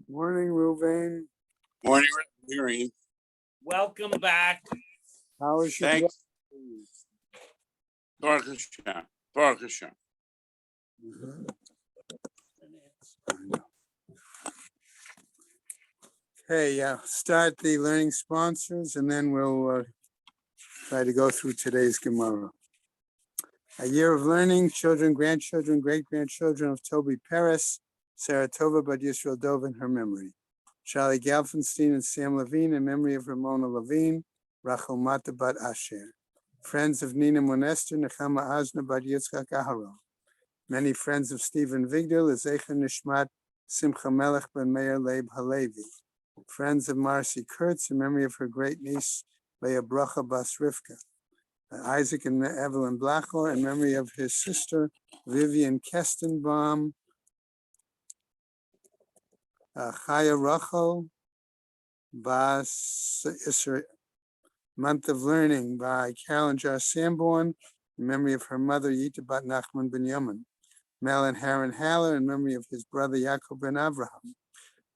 Morning, Ruvain. Morning, Irene. Welcome back. How is your Thanks. Baruch Hashem. Baruch Hashem. Okay, start the learning sponsors and then we'll try to go through today's Gemara. A year of learning, children, grandchildren, great-grandchildren of Toby Paris, Sarah Tova Bat Yisrael Dov in her memory. Charlie Galfenstein and Sam Levine in memory of Ramona Levine, Rachel Mata Bat Asher. Friends of Nina Monester, Nechama Azna Bat Yitzchak Aharon. Many friends of Stephen Vigdal, Ezecha Nishmat, Simcha Melech Ben Meir Leib Halevi. Friends of Marcy Kurtz in memory of her great niece, Leah Bracha Bas Rivka. Isaac and Evelyn Blachor in memory of his sister, Vivian Kestenbaum. Chaya Rachel Bas Isra. Month of Learning by Carolyn Jar Sanborn in memory of her mother, Yita Bat Nachman Ben Yaman. Mel and Haran Haller in memory of his brother, Yaakov Ben Avraham.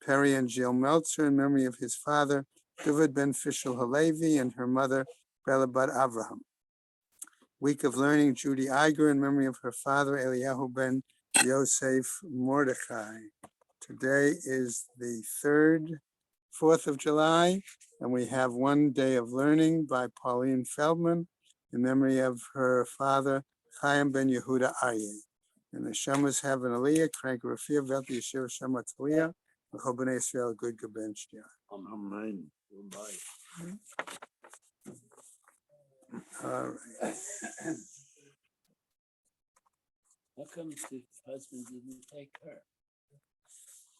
Perry and Jill Meltzer in memory of his father, David Ben Fishel Halevi, and her mother, Bella Bat Avraham. Week of Learning, Judy Iger in memory of her father, Eliyahu Ben Yosef Mordechai. Today is the 4th of July, and we have one day of learning by Pauline Feldman in memory of her father, Chaim Ben Yehuda Aryeh. And the Shamas have an Aliyah, Crank Rafia, Velti Yeshiva Shema Taliyah, L'chol B'nai Yisrael, good Gaben Shtia. Amen. All right. How come the husband didn't take her?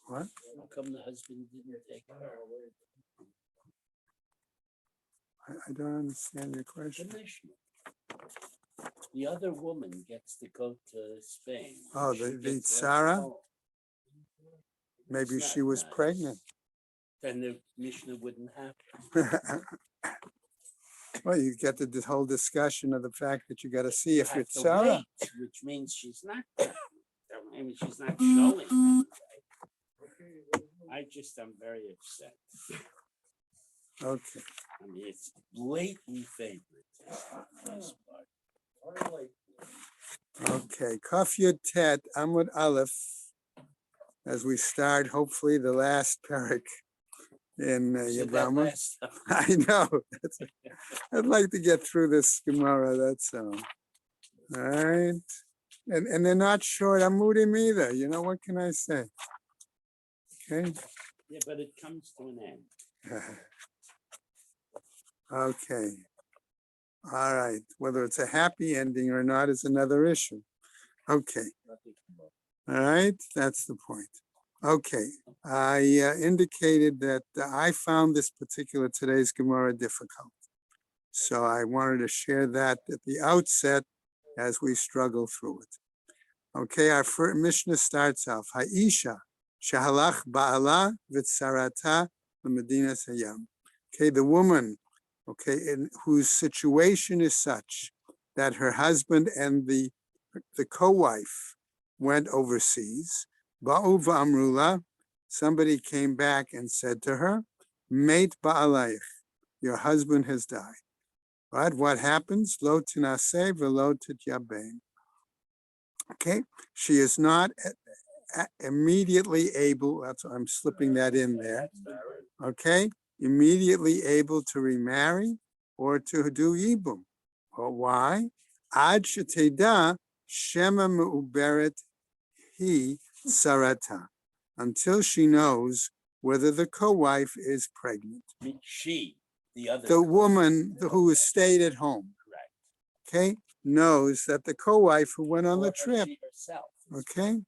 What? How come the husband didn't take her? I don't understand your The question. Mishnah. The other woman gets to go to Spain. Oh, She the gets left Sarah? home. Maybe It's she not was nice. pregnant. Then the Mishnah wouldn't happen. Well, you get the whole discussion of the fact that you got to see if You have it's to Sarah. wait, which means she's not. I mean, she's not showing. Anyway. I'm very upset. Okay. I mean, it's blatant favorite. This part. Okay. Kaf Yud Tet Amud Aleph. As we start, hopefully, the last parak in Said that Yavama. last time. I know. I'd like to get through this Gemara. That's all. All right. And they're not short Amudim either. You know, what can I say? Okay. Yeah, but it comes to an end. Okay. All right. Whether it's a happy ending or not is another issue. Okay. All right. That's the point. Okay. I indicated that I found this particular today's Gemara difficult. So I wanted to share that at the outset as we struggle through it. Okay. Our first Mishnah starts off. Ha'isha shahalach ba'ala v'tzarata l'medina hayam. Okay. The woman, okay, whose situation is such that her husband and the co-wife went overseas. Ba'u v'amrula, somebody came back and said to her, Meit ba'alayich, your husband has died. Right? What happens? Lo tinaseh v'lo tityabein. Okay, she is not immediately able, I'm slipping that in there. Okay, immediately able to remarry or to do yibum. Well, why? Ad sheteda shema me'uberet hi sarata, until she knows whether the co-wife is pregnant. I mean, she, the other. The woman who stayed at home, Correct. okay, knows that the co-wife who went on Or the trip, she herself. okay,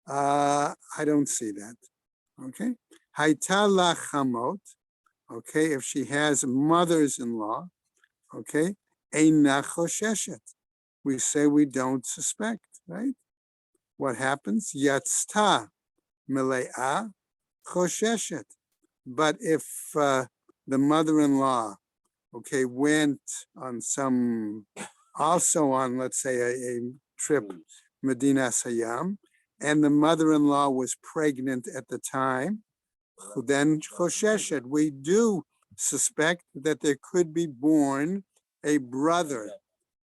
I don't see that. Okay, Haita la chamot. Okay, if she has mothers-in-law, okay, eina chosheshet. We say we don't suspect, right? What happens? Yatzta melea chosheshet. But if the mother-in-law, okay, went on also on, let's say, a trip, Medina Sayam, and the mother-in-law was pregnant at the time, then chosheshet, we do suspect that there could be born a brother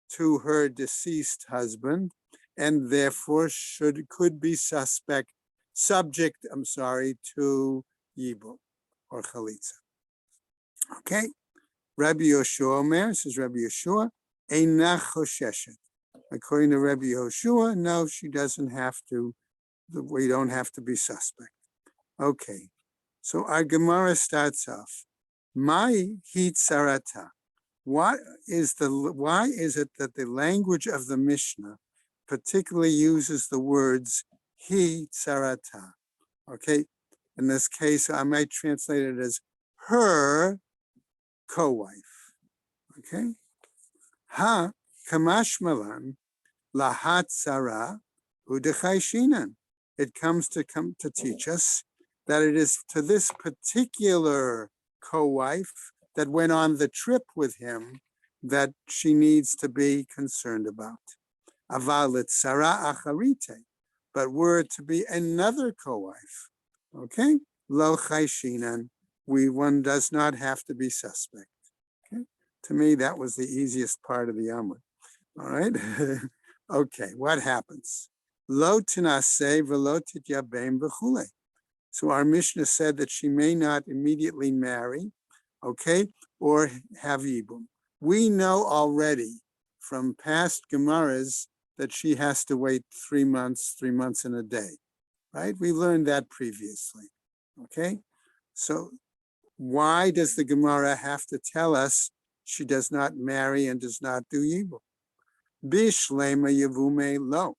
to her deceased husband, and therefore could be subject, to yibum or chalitza. Okay, Rabbi Yoshua Omer, says Rabbi Yoshua, Eina chosheshet. According to Rabbi Yoshua, no, she doesn't have to. We don't have to be suspect. Okay, so our Gemara starts off. My hitzarata. Why is it that the language of the Mishnah particularly uses the words hi tzarata? Okay, in this case, I might translate it as her co-wife. Okay, ha kamashmalan lahat tzara udechayshinan. It comes to teach us that it is to this particular co-wife that went on the trip with him that she needs to be concerned about. Aval tzara acharite, but were it to be another co-wife, okay? Lo chayshinan, one does not have to be suspect. Okay, to me that was the easiest part of the Amud. All right, okay. What happens? Lo tinaseh v'lo tityabem v'chule. So our Mishnah said that she may not immediately marry, okay, or have yibum. We know already from past Gemaras that she has to wait 3 months and a day, right? We learned that previously, okay? So why does the Gemara have to tell us she does not marry and does not do yibum? Bishlema yavume lo.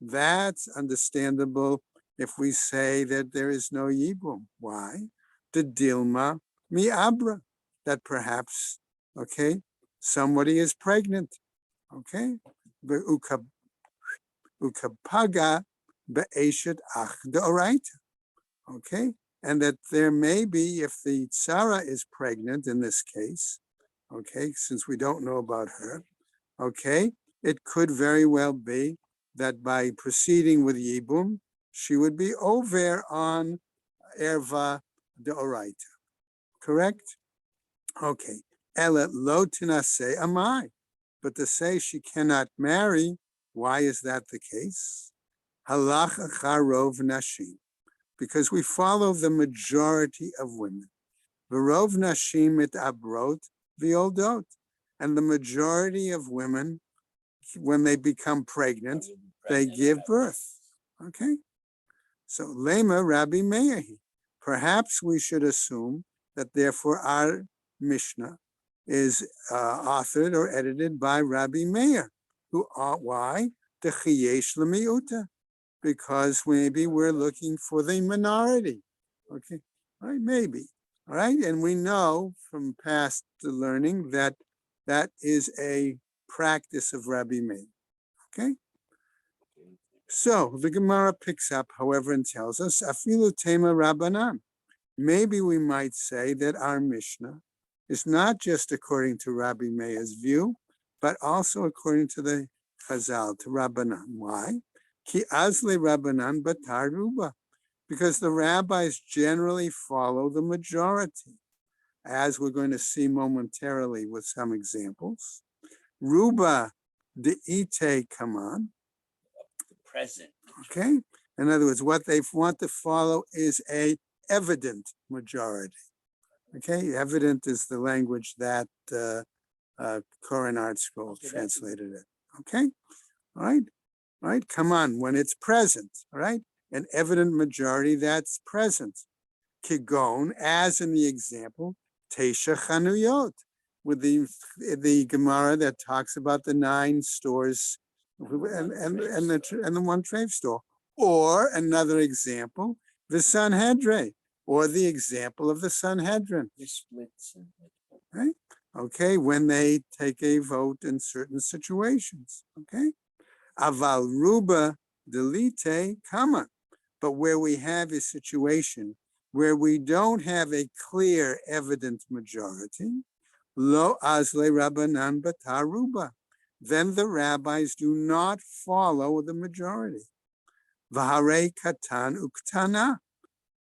That's understandable if we say that there is no yibum. Why? The dilma mi abra, that perhaps, okay, somebody is pregnant, okay? Ukapaga be'eshet ach deoraita, okay? And that there may be, if the tzara is pregnant in this case, okay, since we don't know about her, okay, it could very well be that by proceeding with yibum, she would be over on erva deoraita. Correct? Okay. Elet lo tinaseh amai. But to say she cannot marry, why is that the case? Halach achar rov nashim. Because we follow the majority of women. V'rov nashim et abrot v'yoldot. And the majority of women, when they become pregnant, they give birth. Okay? So, Lema Rabbi Meir. Perhaps we should assume that therefore our Mishnah is authored or edited by Rabbi Meir. Why? The Chiyesh L'miuta. Because maybe we're looking for the minority. Okay? All right? Maybe. All right? And we know from past learning that that is a practice of Rabbi Meir. Okay? So the Gemara picks up, however, and tells us, Afilu Tema Rabbanan. Maybe we might say that our Mishnah is not just according to Rabbi Meir's view, but also according to the Chazal, to Rabbanan. Why? Ki azle Rabbanan batar ruba. Because the rabbis generally follow the majority, as we're going to see momentarily with some examples. Ruba de ite kaman. Present. Okay. In other words, what they want to follow is a evident majority. Okay. Evident is the language that Koren Art Scroll translated it. Okay. All right. All right. Come on. When it's present. All right. An evident majority that's present. Kigon, as in the example, Tesha Chanuyot, with the Gemara that talks about the 9 stores and the one trade store. Or another example, the Sanhedrin, or the example of the Sanhedrin. Right? Okay, when they take a vote in certain situations. Okay, aval ruba delite kama, but where we have a situation where we don't have a clear, evident majority, lo azle rabbanan bataruba. Then the rabbis do not follow the majority. V'harei katan uktana.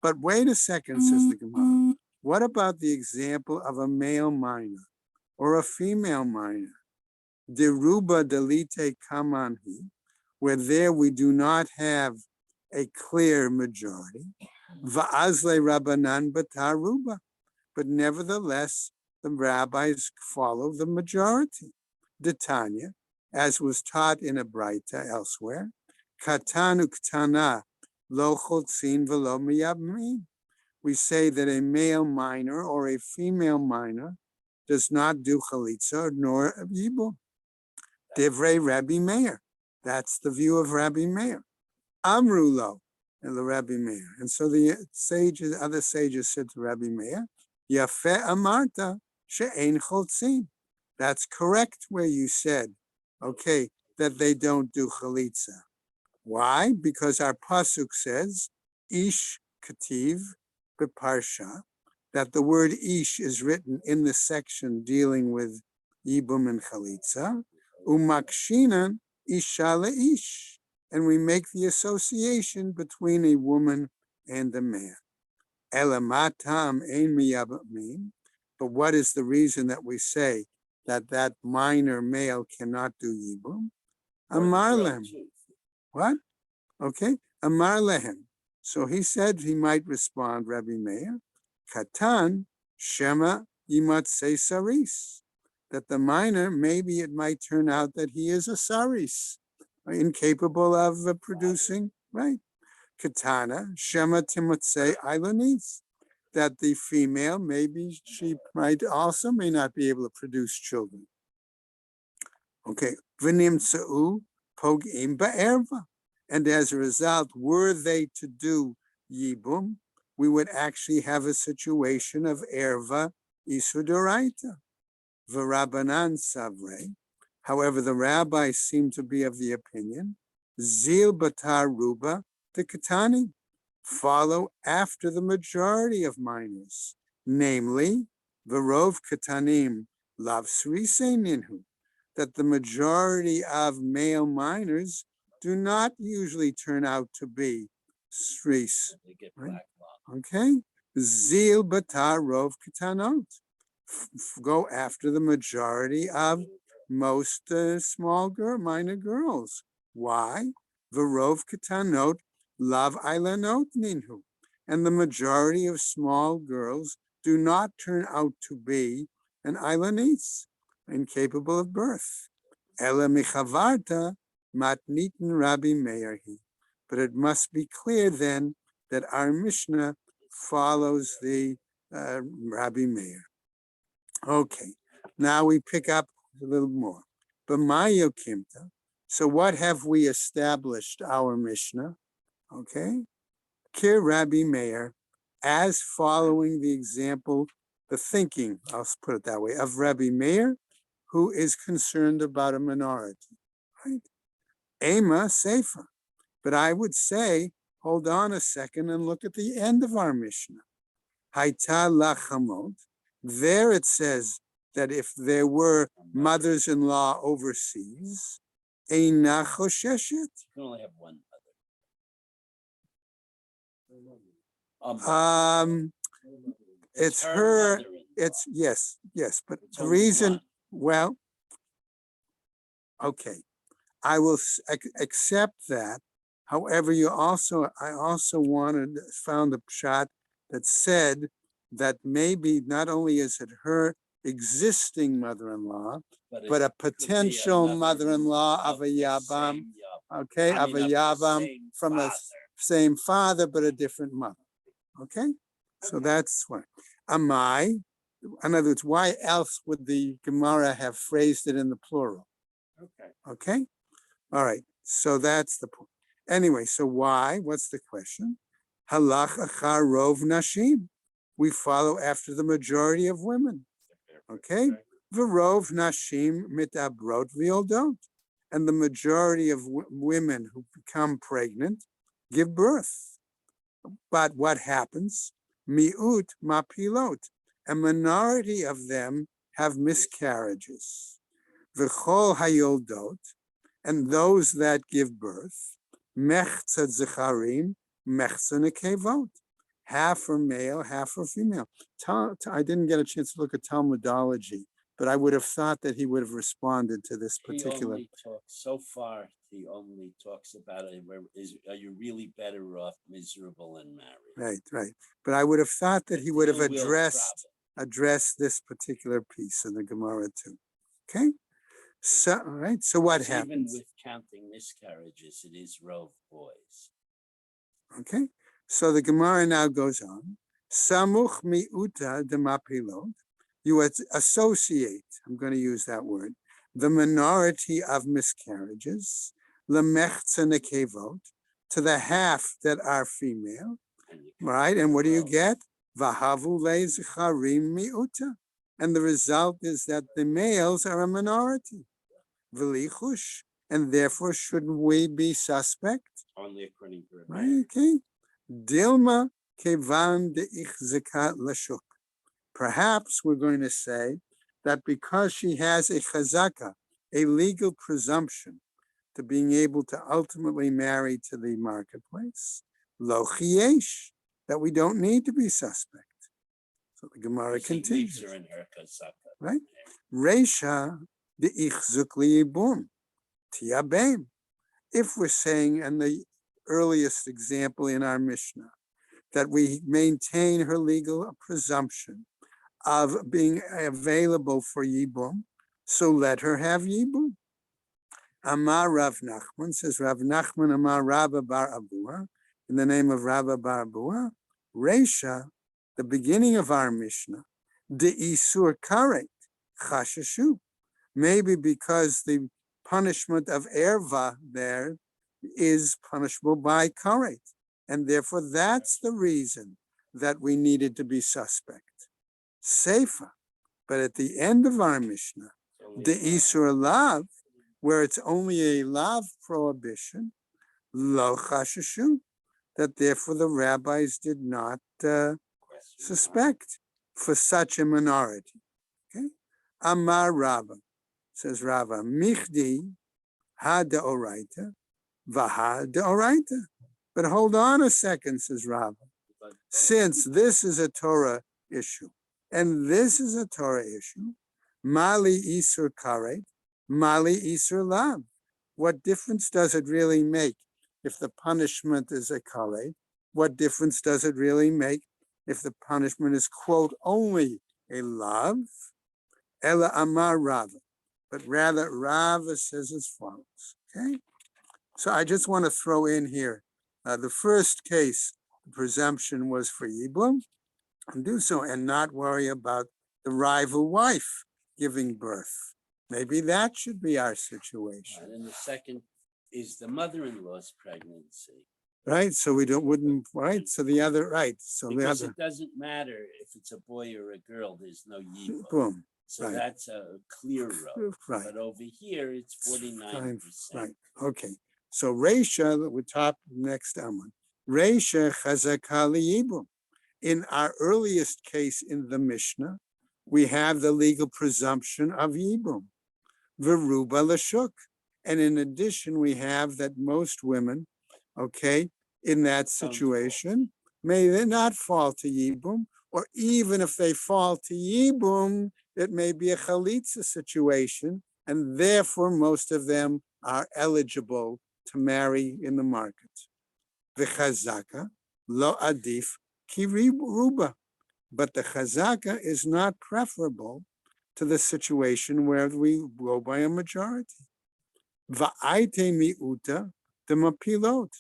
But wait a second, says the Gemara. What about the example of a male minor or a female minor? Deruba delite kamanhi, where there we do not have a clear majority. Va'azle rabanan bataruba, but nevertheless the rabbis follow the majority. The Tanya, as was taught in a Braita elsewhere, katanu ktana lo chotzin velo miyabmin. We say that a male minor or a female minor does not do chalitza nor yibum. Divrei Rabbi Meir. That's the view of Rabbi Meir. Amrulo, and the Rabbi Meir. And so the sages, other sages said to Rabbi Meir, Yafe amarta she'ein chotzin. That's correct where you said, okay, that they don't do chalitza. Why? Because our pasuk says, Ish kativ beparsha, that the word Ish is written in the section dealing with Yibum and chalitza, umakshinan isha le'ish, and we make the association between a woman and a man. Elamatam ein miyabmin, but what is the reason that we say that that minor male cannot do Yibum? Amar lehem. What? Okay, Amar lehem. So he said he might respond, Rabbi Meir, Katan Shema Yimatzei Saris, that the minor, maybe it might turn out that he is a Saris, incapable of producing, right? Katana Shema Timotzei Ilanis, that the female, maybe she might also may not be able to produce children. Okay, V'nimtzeu Pogim Ba'erva. And as a result, were they to do Yibum, we would actually have a situation of Erva Isudoraita. V'Rabanan Savre. However, the rabbis seem to be of the opinion, Zil Batar Ruba the Katani, follow after the majority of minors, namely, V'Rov Katanim Lav Srise Ninhu, that the majority of male minors do not usually turn out to be Sris. Right? Okay? Zil Batar Rov Katanot. Go after the majority of most minor girls. Why? V'Rov Katanot Lav Ailanot Ninhu. And the majority of small girls do not turn out to be an Ailanitz, incapable of birth. Ela Michavarta Matnitin Rabbi Meirhi. But it must be clear then that our Mishnah follows the Rabbi Meir. Okay, now we pick up a little more. B'mayo kimta. So what have we established our Mishnah? Okay, Kir Rabbi Meir, as following the example, the thinking, I'll put it that way, of Rabbi Meir, who is concerned about a minority, right? Ema Sefer. But I would say, hold on a second and look at the end of our Mishnah. Haita lachamot. There it says that if there were mothers-in-law overseas, eina chosheshet. You can only have one mother. It's her. mother-in-law. It's yes. But It's the only reason, one. well, okay, I will accept that. However, I also found a shot that said that maybe not only is it her existing mother-in-law, but a potential mother-in-law of a Yavam, okay, of a Yavam from a same father, but a different mother, okay? So that's why. Amai, in other words, why else would the Gemara have phrased it in the plural? Okay? All right, so that's the point. Anyway, so why? What's the question? Halach achar rov nashim. We follow after the majority of women. Okay? V'rov nashim mitabrot v'yoldot. And the majority of women who become pregnant give birth. But what happens? Mi'ut mapilot. A minority of them have miscarriages. V'chol hayoldot. And those that give birth, mechza zecharim, mechza nekevot, half for male, half for female. I didn't get a chance to look at Talmudology, but I would have thought that he would have responded to this He particular. only talks, so far, he only talks about it, are you really better off miserable and married? Right. But I would have thought that he would have Ill will addressed this particular piece in the Gemara too. Okay? So, right. So what problem. Even happens? with counting miscarriages, it is rove boys. Okay. So the Gemara now goes on. Samuch miuta de mapilot. You associate, I'm going to use that word, the minority of miscarriages, lemechza nekevot, to the half that are female, right? And what do you get? Vahavu lezicharim miuta. And the result is that the males are a minority. V'lichush. And therefore, shouldn't we be suspect? Only according to Right, okay. Dilma kevan de ichzika lashuk. Perhaps we're going to say that because she has a chazaka, a legal presumption to being able to ultimately marry to the marketplace, lo chiesh, that we don't need to be suspect. So the Gemara continues. Her in her kazaka. Right? Reisha de ichzuk liyibum tiabem. If we're saying, in the earliest example in our Mishnah, that we maintain her legal presumption of being available for Yibum, so let her have Yibum. Amar Rav Nachman, says Rav Nachman Amar Rabba bar Abua, in the name of Rabba bar Abua, Reisha, the beginning of our Mishnah, de Isur Karet, Chashashu. Maybe because the punishment of erva there is punishable by karet, and therefore that's the reason that we needed to be suspect. Seifa, but at the end of our Mishnah, the Isur Lav, where it's only a Lav prohibition, Lo Chashashu, that therefore the rabbis did not suspect for such a minority. Okay, Amar Rabba, says Rava, Michdi ha deoraita, vaha deoraita. But hold on a second, says Rava. Since this is a Torah issue, and this is a Torah issue, Mali Isur Karet, Mali Isur Lav. What difference does it really make if the punishment is a Karet? What difference does it really make if the punishment is, quote, only a Lav? Ela Amar Rava. But rather, Rava says as follows, okay? So I just want to throw in here, the first case, the presumption was for Yibum, and do so and not worry about the rival wife giving birth. Maybe that should be our situation. And the second is the mother-in-law's pregnancy. Right, so we wouldn't, right, so the other, right, so because the other. It doesn't matter if it's a boy or a girl, there's no Yibum. Boom. So right. That's a clear road. Right. But over here, it's 49%. Right, okay. So Reisha, we top next Amman. Reisha chazaka liyibum. In our earliest case in the Mishnah, we have the legal presumption of Yibum. Veruba lashuk. And in addition, we have that most women, okay, in that situation, may they not fall to Yibum, or even if they fall to Yibum, it may be a chalitza situation, and therefore most of them are eligible to marry in the market. V'chazaka lo adif ki ruba. But the chazaka is not preferable to the situation where we go by a majority. Va'aite mi'uta de mapilot.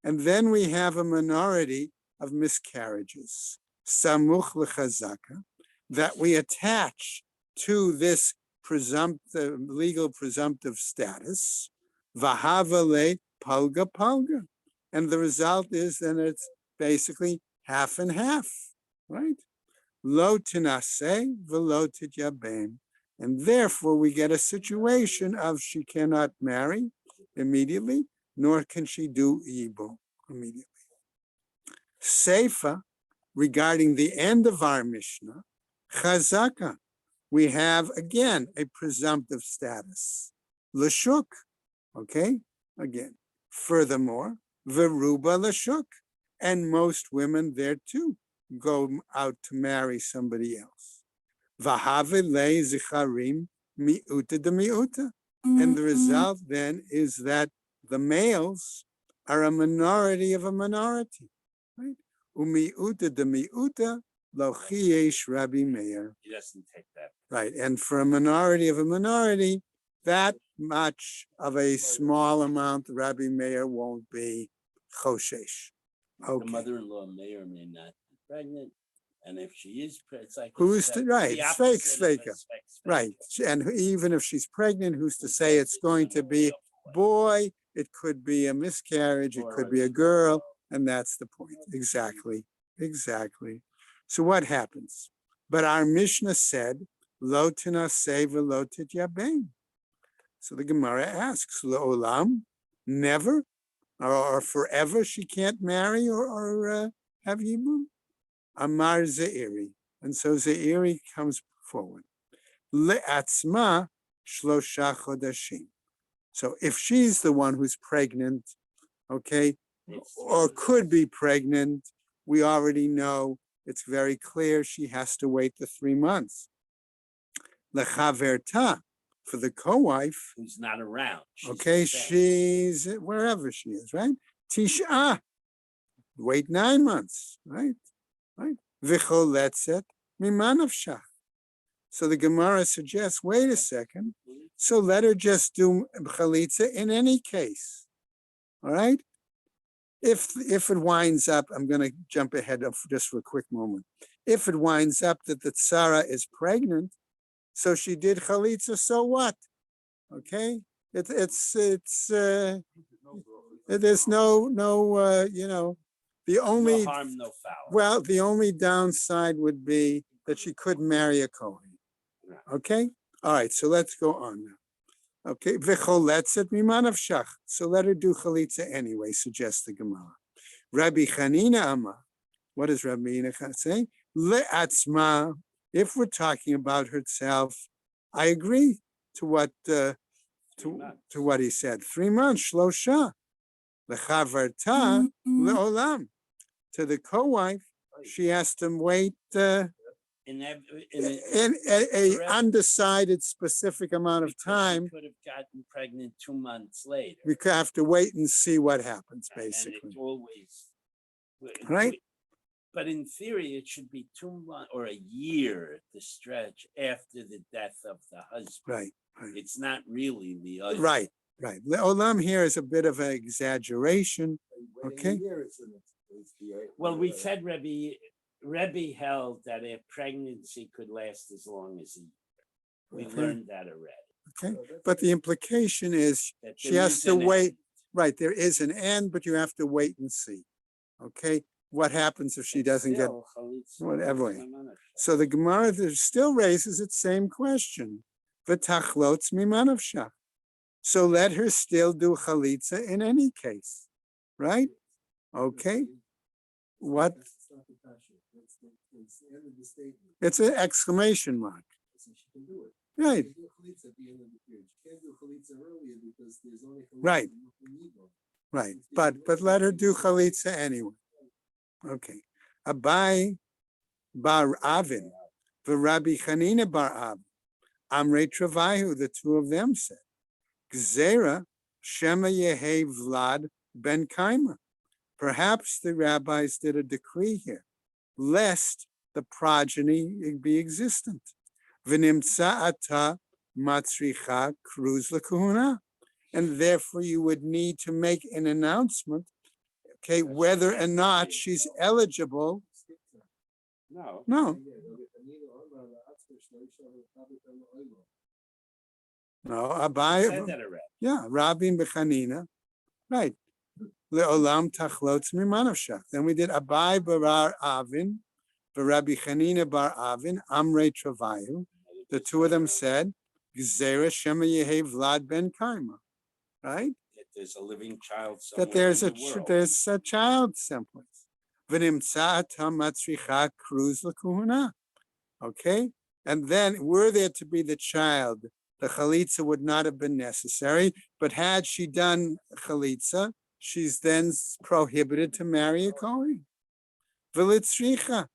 And then we have a minority of miscarriages. Samuch l'chazaka, that we attach to this legal presumptive status, vahavale palga palga. And the result is then it's basically half and half, right? Lo tinase velo tityabem. And therefore we get a situation of she cannot marry immediately, nor can she do Yibum immediately. Seifa, regarding the end of our Mishnah, chazaka, we have again a presumptive status. Lashuk, okay, again. Furthermore, veruba lashuk, and most women there too go out to marry somebody else. V'have le zicharim mi'uta de mi'uta. And the result then is that the males are a minority of a minority, right? Umi'uta de mi'uta lo chiesh Rabbi Meir. He doesn't take that. Right, and for a minority of a minority, that much of a small amount, Rabbi Meir won't be choshesh. The Okay, mother-in-law may or may not be pregnant, and if she is, it's like Who's it's to- the right, it's fake, opposite of a faker. spec- right. And even if she's pregnant, who's to say it's going to be a boy? It could be a miscarriage, it could be a girl, and that's the point. Exactly, exactly. So what happens? But our Mishnah said, Lo tinaseh v'lo tityabein. So the Gemara asks, Olam, never or forever she can't marry or have Yibum? Amar Ze'iri. And so Ze'iri comes forward. Le'atzma shlosha chodashim. So if she's the one who's pregnant, okay, or could be pregnant, we already know it's very clear she has to wait the 3 months. Lechaverta, for the co-wife, who's not around. okay, she's wherever she is, right? Tisha, wait 9 months, right? Right? V'choletzet mimanavshach. So the Gemara suggests, wait a second. So let her just do chalitza in any case. All right? If it winds up, I'm going to jump ahead of just for a quick moment. If it winds up that the tzara is pregnant, so she did chalitza, so what? Okay? There's no the only, no harm, no foul. well, the only downside would be that she could marry a Kohen. Okay? All right, so let's go on now. Okay, v'choletzet mimanavshach. So let her do chalitza anyway, suggests the Gemara. Rabbi Chanina Amar. What does Rabbi Chanina say? Le'atzma. If we're talking about herself, I agree to what to what he said. 3 months, shlosha. Lechavarta leolam. To the co-wife, she has to wait In a undecided specific amount of time. She could have gotten pregnant 2 months later. We have to wait and see what happens, And basically. it's always Right? But in theory, it should be 2 months or a year at the stretch after the death of the husband. Right, right. It's not really the husband. Right, right. Le'olam here is a bit of an exaggeration. Okay. Well, we said Rebbe held that a pregnancy could last as long as a year. We Okay. learned that already. Okay, but the implication is That she there has is to an wait. end. Right, there is an end, but you have to wait and see. Okay, what happens if she doesn't get Still, chalitza, whatever. mamana. So the Gemara still raises its same question. V'tachlotz mimanavshach. So let her still do chalitza in any case, right? Okay. What? It's an exclamation mark. Right. Right. Right. But let her do chalitza anyway. Okay. Abai bar Avin, Rabbi Chanina bar Avin, Amrei Travaihu, the two of them said, Gzera Shema Yehe Vlad ben Kaima. Perhaps the rabbis did a decree here, lest the progeny be existent. V'nimtza ata matzricha kruz l'kuhuna. And therefore you would need to make an announcement, okay, whether or not she's eligible. No. No. No, I Abai, said that already. yeah, Rabin Bechanina, right. Le'olam tachlotz mimanavshach. Then we did Abai bar Avin, Rabbi Chanina bar Avin, Amrei Travayu. The two of them said, Gzera Shema Yehe Vlad ben Kaima, right? That there's a living child somewhere That there's in the world. there's a child someplace. V'nimtza atam matzricha kruz l'kuhuna. Okay, and then were there to be the child, the chalitza would not have been necessary. But had she done chalitza, she's then prohibited to marry a Kohen. V'litzricha.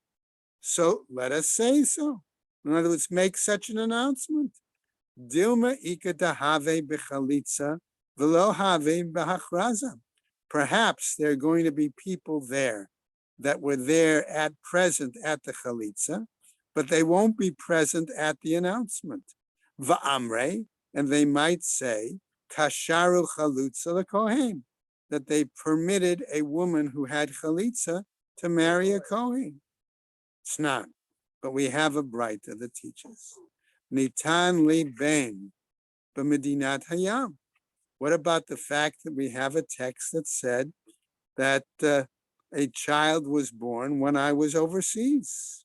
So let us say so. In other words, make such an announcement. Dilma ika dahave b'chalitza v'lo have b'hachraza. Perhaps there are going to be people there that were there at present at the chalitza, but they won't be present at the announcement. Va'amre, and they might say, kasharu chalutza lekohen, that they permitted a woman who had chalitza to marry a kohen. It's not, but we have a braita that teaches. Nitan li ben b'medinat hayam. What about the fact that we have a text that said that a child was born when I was overseas?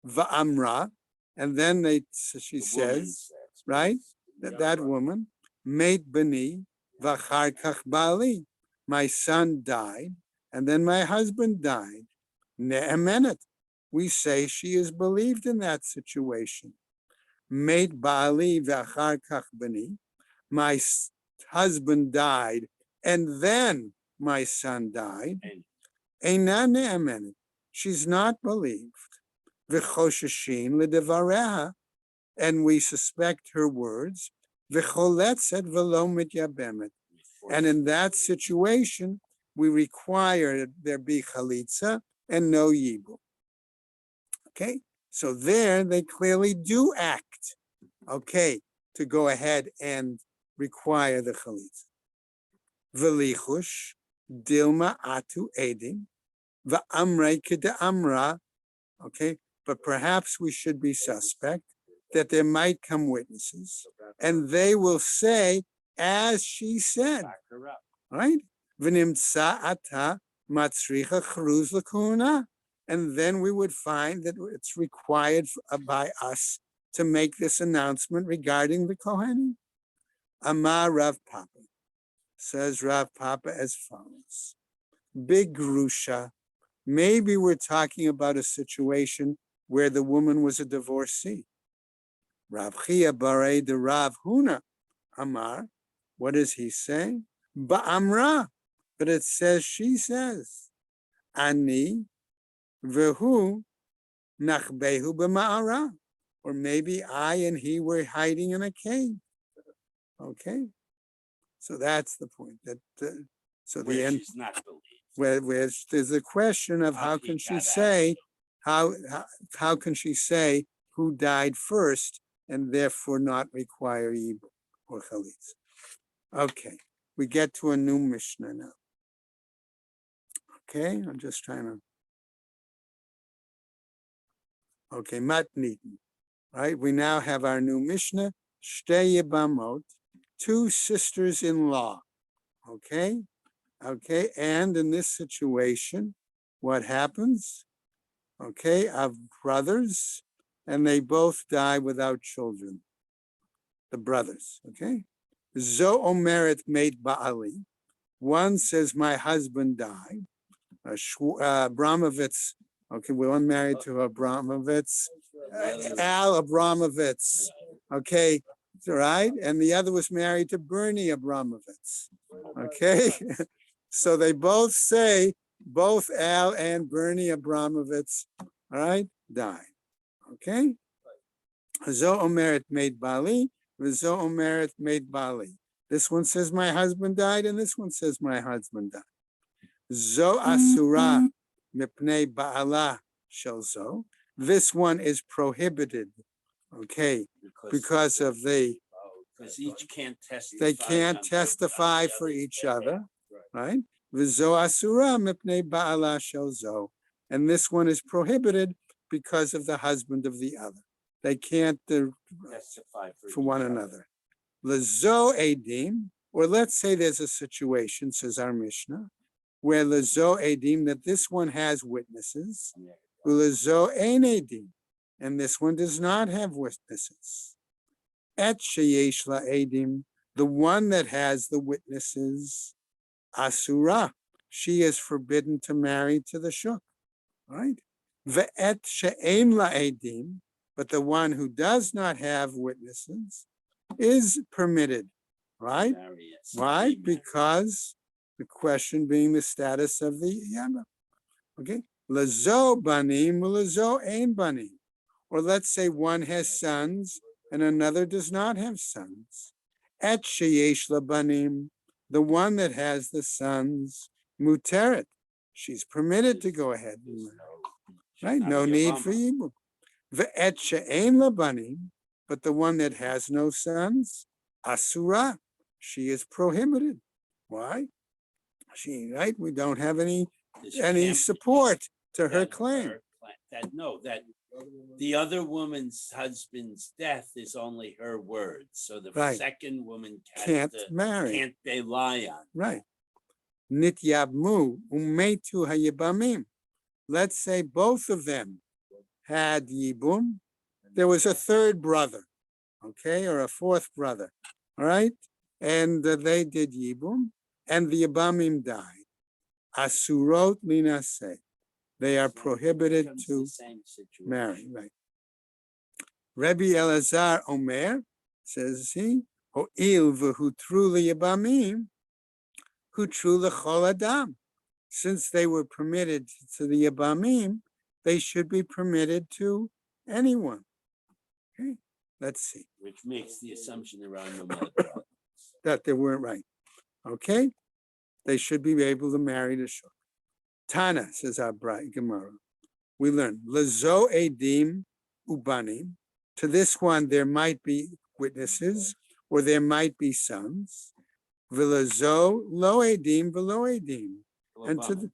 Va'amra, and then she says, right, that woman, mate bani v'achar kach bali, my son died, and then my husband died. Ne'emenet, we say she is believed in that situation. Mate bali v'achar kach bani, my husband died, and then my son died. Eina ne'emenet, she's not believed. V'chosheshin l'devareha, and we suspect her words. V'choletzet v'lo mityabemet, and in that situation, we require there be chalitza and no yibum. Okay, so there they clearly do act, okay, to go ahead and require the chalitza. V'lichush dilma atu edim v'amrei k'de'amra, okay, but perhaps we should be suspect that there might come witnesses and they will say, as she said, right? V'nimtza ata matzricha chruz l'kuna, and then we would find that it's required by us to make this announcement regarding the Kohanim. Amar Rav Papa, says Rav Papa as follows. Big Grusha, maybe we're talking about a situation where the woman was a divorcee. Rav Chia Barei de Rav Huna, Amar, what does he say? Ba'amra, but it says, she says, Ani v'hu nachbehu b'ma'ara, or maybe I and he were hiding in a cave. Okay, so that's the point. That so the end. She's not believed. Where there's a question of how can she say, how can she say who died first and therefore not require yibum or chalitza? Okay, we get to a new Mishnah now. Okay, I'm just trying to. Okay, matniten. Right, we now have our new Mishnah. Shtei yibamot, two sisters-in-law. Okay. Okay, and in this situation, what happens? Okay, of brothers, and they both die without children. The brothers, okay? Zo omeret made ba'ali. One says, my husband died. Abramovitz, okay, one married to Abramovitz. Al Abramovitz, okay, right? And the other was married to Bernie Abramovitz, okay? So they both say, both Al and Bernie Abramovitz, all right, died. Okay? Zo omeret made Bali, Zo omeret made Bali. This one says my husband died, and this one says my husband died. Zo asura mipnei ba'ala shel zo. This one is prohibited, okay, because of because each can't testify. they can't testify for each other. Right? V'zo asura mipnei ba'ala shel zo. And this one is prohibited because of the husband of the other. They can't testify for one another. Lezo edim, or let's say there's a situation, says our Mishnah, where lezo edim, that this one has witnesses, lezo ein edim, and this one does not have witnesses. Et sheyesh la edim, the one that has the witnesses, asura, she is forbidden to marry to the shuk, right? Ve'et she'ein la'edim, but the one who does not have witnesses is permitted, right? Why? Because The question being the status of the Yabam. Okay, lazo banim, lazo ein banim. Or let's say one has sons and another does not have sons. Et sheyesh labanim, the one that has the sons, muteret, she's permitted to go ahead and marry. Right? No need for yibum. Ve'et she'ein labanim, but the one that has no sons, asura, she is prohibited. Why? Right? We don't have any support to her claim. That the other woman's husband's death is only her word. So the Right. second woman Can't marry. Can't rely on. Right. Nityabmu umetu hayibamim. Let's say both of them had yibum. There was a third brother, okay, or a fourth brother, all right? And they did yibum, and the yibamim died. Asurot linase. They are prohibited to marry, right? Rabbi Elazar Omer, says he, Ho'il v'hutru liyabamim, hutru l'chol adam. Since they were permitted to the Yabamim, they should be permitted to anyone. Okay, let's see. Which makes the assumption there are no mother brothers. That they weren't right. Okay, they should be able to marry the shul. Tana, says our Gemara. We learn, Lazo edim ubanim. To this one, there might be witnesses, or there might be sons. V'lazo lo edim v'lo edim. And to the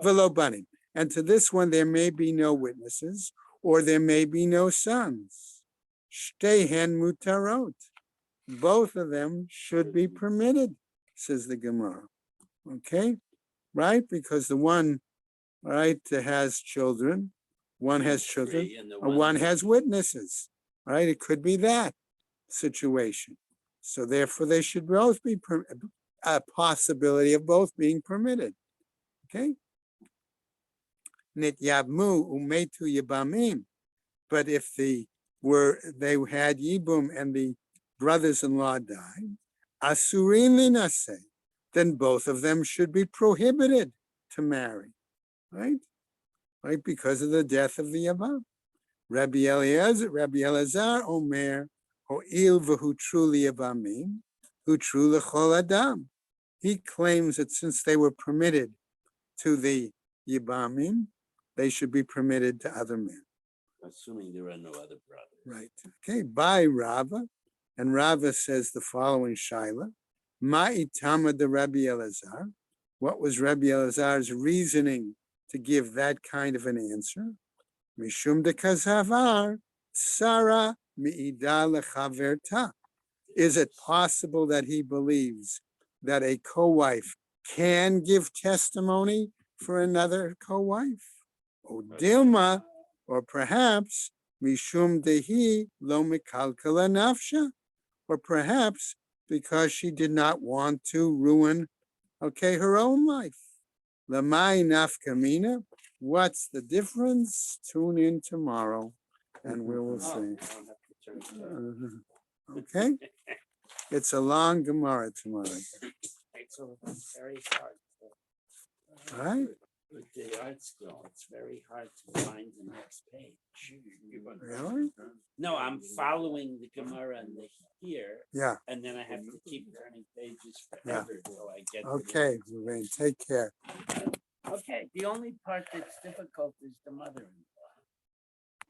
v'lo banim. And to this one, there may be no witnesses, or there may be no sons. Shtehen mutarot. Both of them should be permitted, says the Gemara. Okay, right? Because the one, right, has children, one has children, or one has witnesses, right? It could be that situation. So therefore, they should both be a possibility of both being permitted. Okay. Nit yabmu umetu yibamim. But if they had yibum and the brothers-in-law died, asurin linase, then both of them should be prohibited to marry, right? Right, because of the death of the Yabam. Rabbi Elazar Omer, Ho'il v'hutru liyabamim, hutru l'chol adam. He claims that since they were permitted to the Yibamim, they should be permitted to other men. Assuming there are no other brothers. Right. Okay, by Rava. And Rava says the following Shaila. Ma'itama de Rabbi Elazar. What was Rabbi Elazar's reasoning to give that kind of an answer? Mishum de kazavar, Sarah mi'ida lechaverta. Is it possible that he believes that a co-wife can give testimony for another co-wife? O Dilma, or perhaps Mishum dehi lo mikalkala nafsha, or perhaps because she did not want to ruin, her own life. Lamai nafkamina. What's the difference? Tune in tomorrow, and we will see. Okay, it's a long Gemara tomorrow. It's very hard. All right. With the art school, it's very hard to find the next page. Really? No, I'm following the Gemara and the here, Yeah. and then I have to keep turning pages Yeah. forever till I get. Okay, Lorraine, take care. Okay, the only part that's difficult is the mother-in-law.